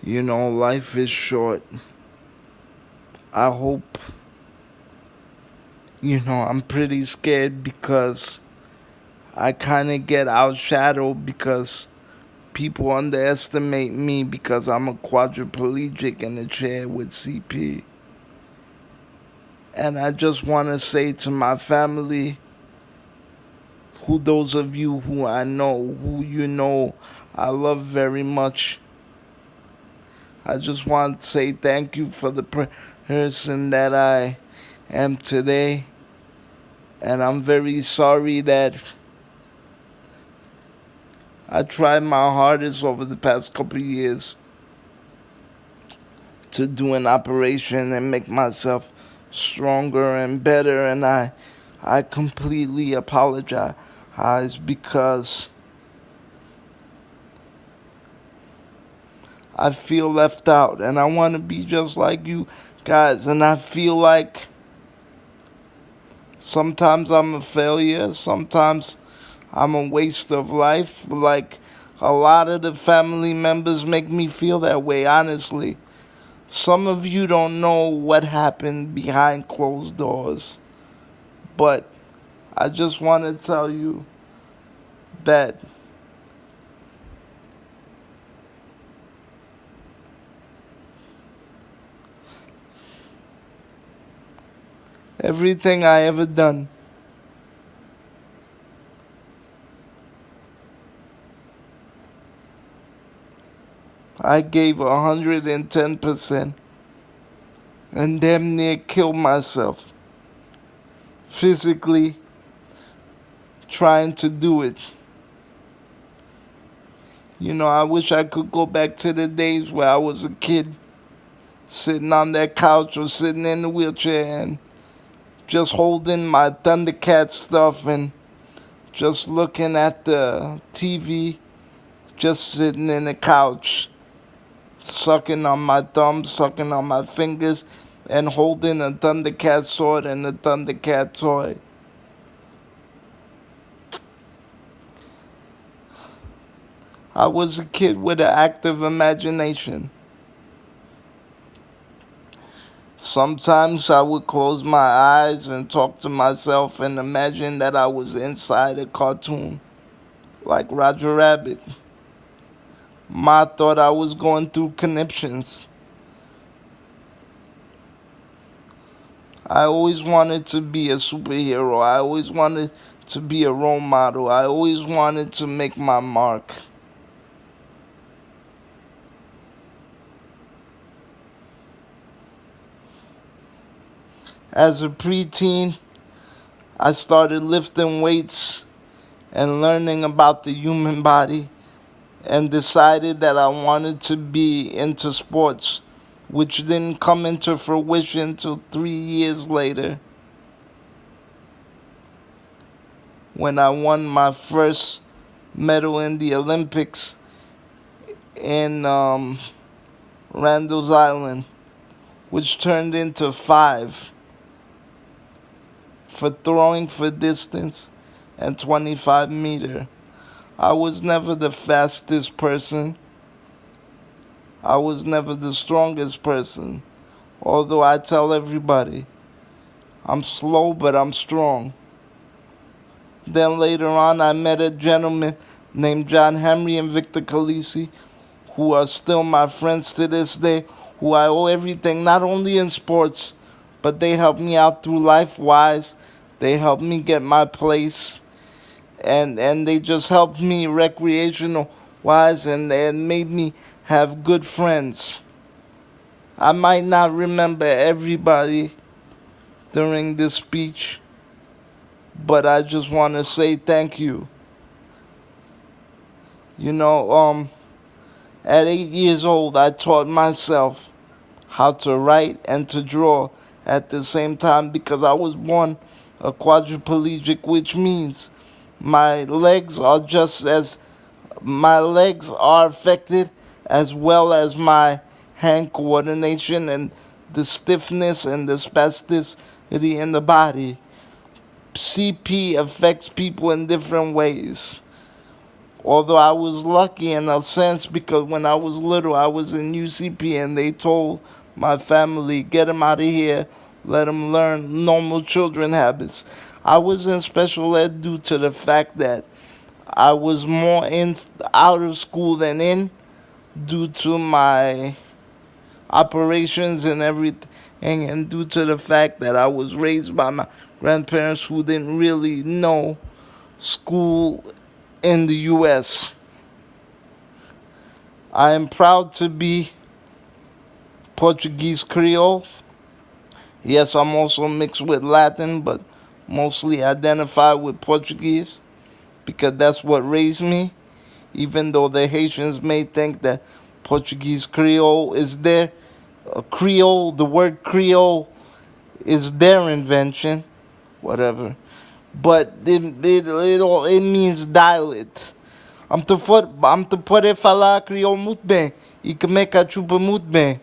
Life is short. I hope, I'm pretty scared because I kind of get outshadowed because people underestimate me because I'm a quadriplegic in a chair with CP. And I just want to say to my family, those of you who I know, who I love very much, I just want to say thank you for the person that I am today. And I'm very sorry that I tried my hardest over the past couple of years to do an operation and make myself stronger and better, and I completely apologize because I feel left out and I want to be just like you guys, and I feel like sometimes I'm a failure, sometimes I'm a waste of life. Like a lot of the family members make me feel that way, honestly. Some of you don't know what happened behind closed doors, but I just want to tell you that everything I ever done, I gave 110% and damn near killed myself physically trying to do it. I wish I could go back to the days where I was a kid sitting on that couch or sitting in the wheelchair and just holding my Thundercat stuff and just looking at the TV, just sitting in the couch, sucking on my thumbs, sucking on my fingers, and holding a Thundercat sword and a Thundercat toy. I was a kid with an active imagination. Sometimes I would close my eyes and talk to myself and imagine that I was inside a cartoon, like Roger Rabbit. Ma thought I was going through conniptions. I always wanted to be a superhero. I always wanted to be a role model. I always wanted to make my mark. As a preteen, I started lifting weights and learning about the human body and decided that I wanted to be into sports, which didn't come into fruition until 3 years later when I won my first medal in the Olympics in Randall's Island, which turned into 5 for throwing for distance and 25-meter. I was never the fastest person. I was never the strongest person. Although I tell everybody, I'm slow but I'm strong. Then later on, I met a gentleman named John Henry and Victor Khaleesi, who are still my friends to this day, who I owe everything, not only in sports, but they helped me out through life wise. They helped me get my place, and they just helped me recreational wise, and they made me have good friends. I might not remember everybody during this speech, but I just want to say thank you. You know, at 8 years old, I taught myself how to write and to draw at the same time because I was born a quadriplegic, which means my legs are just as my legs are affected as well as my hand coordination and the stiffness and the spasticity in the body. CP affects people in different ways. Although I was lucky in a sense because when I was little, I was in UCP and they told my family, get him out of here, let him learn normal children habits. I was in special ed due to the fact that I was more in out of school than in due to my operations and everything, and due to the fact that I was raised by my grandparents who didn't really know school in the US. I am proud to be Portuguese Creole. Yes, I'm also mixed with Latin, but mostly identify with Portuguese because that's what raised me. Even though the Haitians may think that Portuguese Creole is their Creole, the word Creole is their invention, whatever. But it means dialect. I'm te poder falar Creole muito bem e comer cachupa muito bem.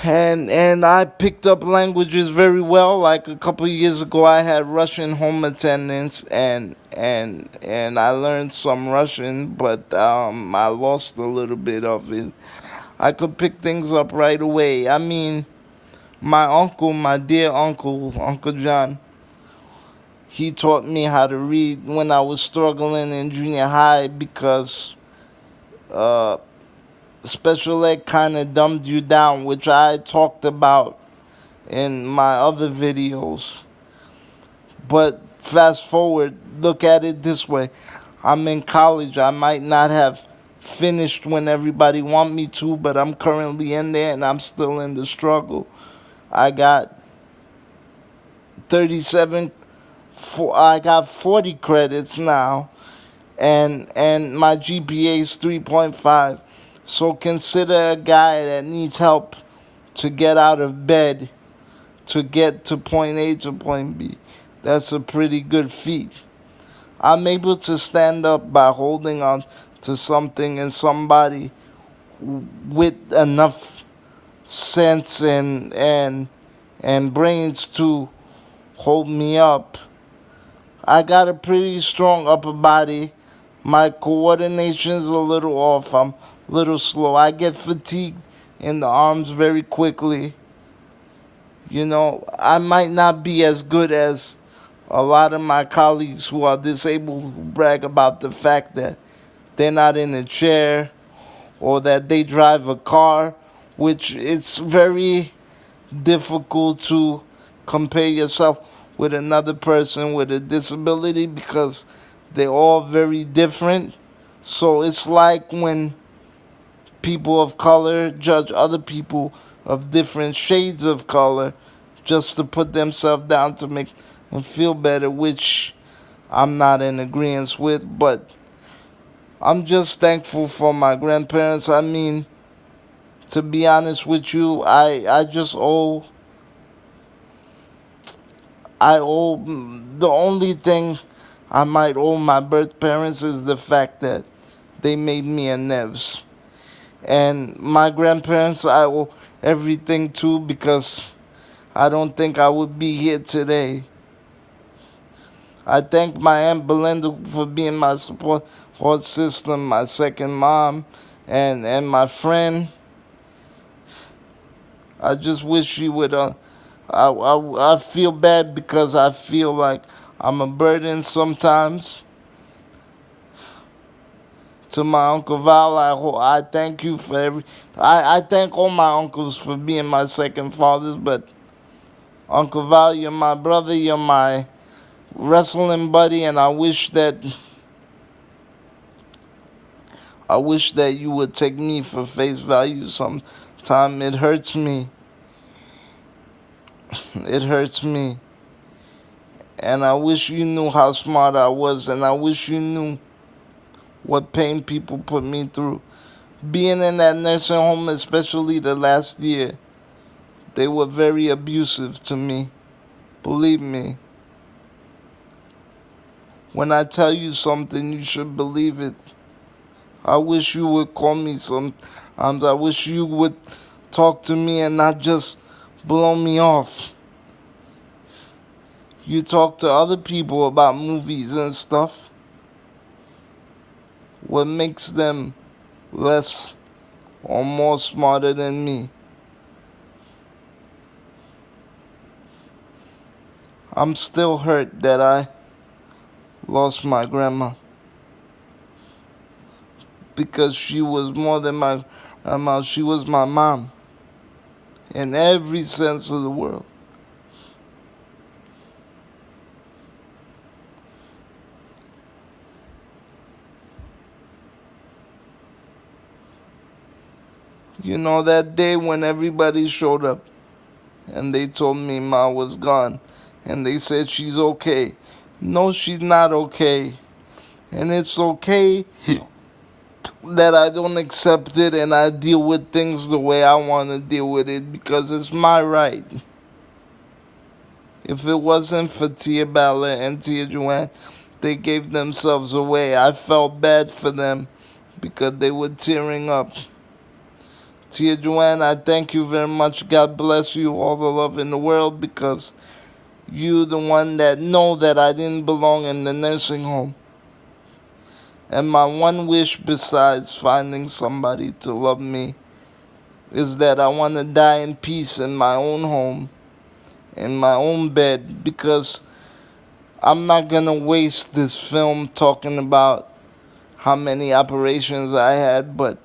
And I picked up languages very well. Like a couple of years ago, I had Russian home attendants, and I learned some Russian, but I lost a little bit of it. I could pick things up right away. I mean, my uncle, my dear uncle, Uncle John, he taught me how to read when I was struggling in junior high because uh, special ed kind of dumbed you down, which I talked about in my other videos. But fast forward, look at it this way. I'm in college. I might not have finished when everybody want me to, but I'm currently in there and I'm still in the struggle. I got 37 I got 40 credits now and my GPA is 3.5. So consider a guy that needs help to get out of bed to get to point A to point B. That's a pretty good feat. I'm able to stand up by holding on to something and somebody with enough sense and brains to hold me up. I got a pretty strong upper body. My coordination's a little off. I'm a little slow. I get fatigued in the arms very quickly. You know, I might not be as good as a lot of my colleagues who are disabled who brag about the fact that they're not in a chair or that they drive a car, which it's very difficult to compare yourself with another person with a disability because they're all very different. So it's like when people of color judge other people of different shades of color just to put themselves down to make them feel better, which I'm not in agreement with. But I'm just thankful for my grandparents. I mean, to be honest with you, I owe the only thing I might owe my birth parents is the fact that they made me a Nevs. And my grandparents, I owe everything to because I don't think I would be here today. I thank my Aunt Belinda for being my support system, my second mom, and my friend. I just wish she would. I feel bad because I feel like I'm a burden sometimes. To my Uncle Val, I thank you for I thank all my uncles for being my second fathers, but Uncle Val, you're my brother, you're my wrestling buddy, and I wish that you would take me for face value sometime. It hurts me. It hurts me. And I wish you knew how smart I was, and I wish you knew what pain people put me through. Being in that nursing home, especially the last year, they were very abusive to me. Believe me. When I tell you something, you should believe it. I wish you would call me sometimes. I wish you would talk to me and not just blow me off. You talk to other people about movies and stuff. what makes them less or more smarter than me. I'm still hurt that I lost my grandma, because she was more than my grandma. She was my mom in every sense of the word. You know, that day when everybody showed up and they told me Ma was gone and they said she's okay. No, she's not okay. And it's okay that I don't accept it and I deal with things the way I want to deal with it, because it's my right. If it wasn't for Tia Ballard and Tia Joanne, they gave themselves away. I felt bad for them because they were tearing up. Tia Joanne, I thank you very much. God bless you, all the love in the world, because you the one that know that I didn't belong in the nursing home. And my one wish besides finding somebody to love me is that I want to die in peace in my own home, in my own bed, because I'm not going to waste this film talking about how many operations I had. But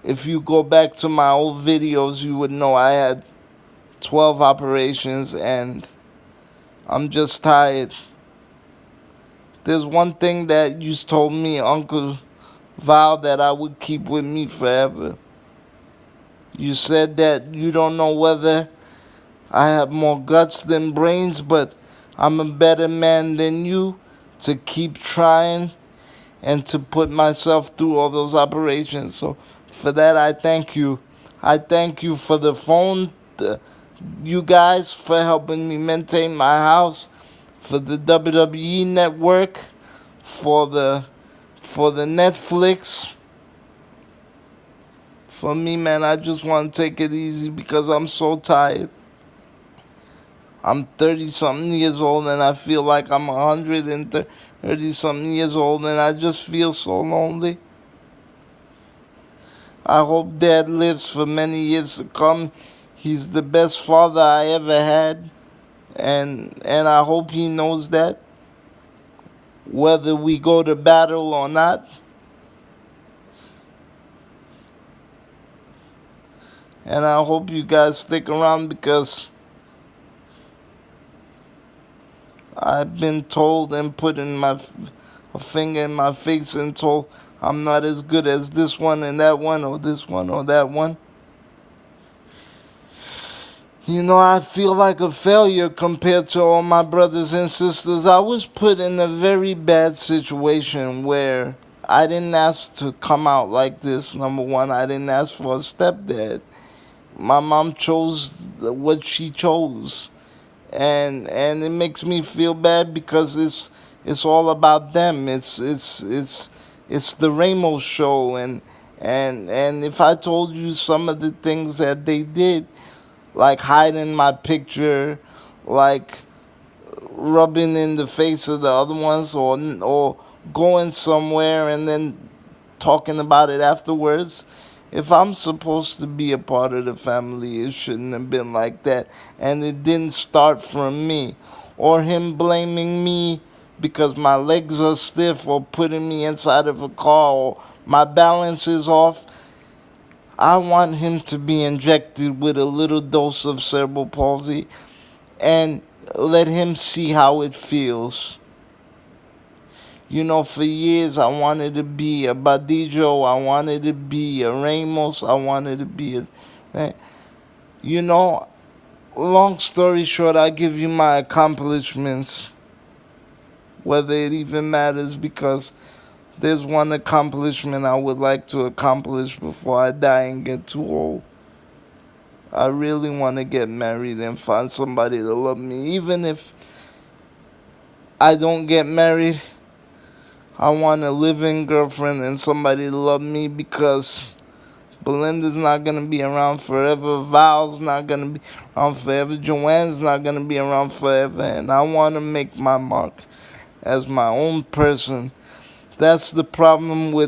if you go back to my old videos, you would know I had 12 operations and I'm just tired. There's one thing that you told me, Uncle Val, that I would keep with me forever. You said that you don't know whether I have more guts than brains, but I'm a better man than you to keep trying and to put myself through all those operations. So for that, I thank you. I thank you for the phone, you guys, for helping me maintain my house, for the WWE network, for the Netflix. For me, man, I just want to take it easy because I'm so tired. I'm 30 something years old and I feel like I'm 130 something years old and I just feel so lonely. I hope Dad lives for many years to come. He's the best father I ever had, and I hope he knows that, whether we go to battle or not. And I hope you guys stick around, because I've been told and put in a finger in my face and told I'm not as good as this one and that one, or this one or that one. You know, I feel like a failure compared to all my brothers and sisters. I was put in a very bad situation where I didn't ask to come out like this. Number one, I didn't ask for a stepdad. My mom chose what she chose. And it makes me feel bad because it's all about them. It's the Ramos show, and if I told you some of the things that they did, like hiding my picture, like rubbing in the face of the other ones, or going somewhere and then talking about it afterwards. If I'm supposed to be a part of the family, it shouldn't have been like that. And it didn't start from me. Or him blaming me because my legs are stiff, or putting me inside of a car, or my balance is off. I want him to be injected with a little dose of cerebral palsy and let him see how it feels. You know, for years I wanted to be a Badijo, I wanted to be a Ramos, I wanted to be a... You know, long story short, I give you my accomplishments, whether it even matters, because there's one accomplishment I would like to accomplish before I die and get too old. I really want to get married and find somebody to love me. Even if I don't get married, I want a living girlfriend and somebody to love me, because Belinda's not going to be around forever. Val's not going to be around forever. Joanne's not going to be around forever. And I want to make my mark as my own person. That's the problem with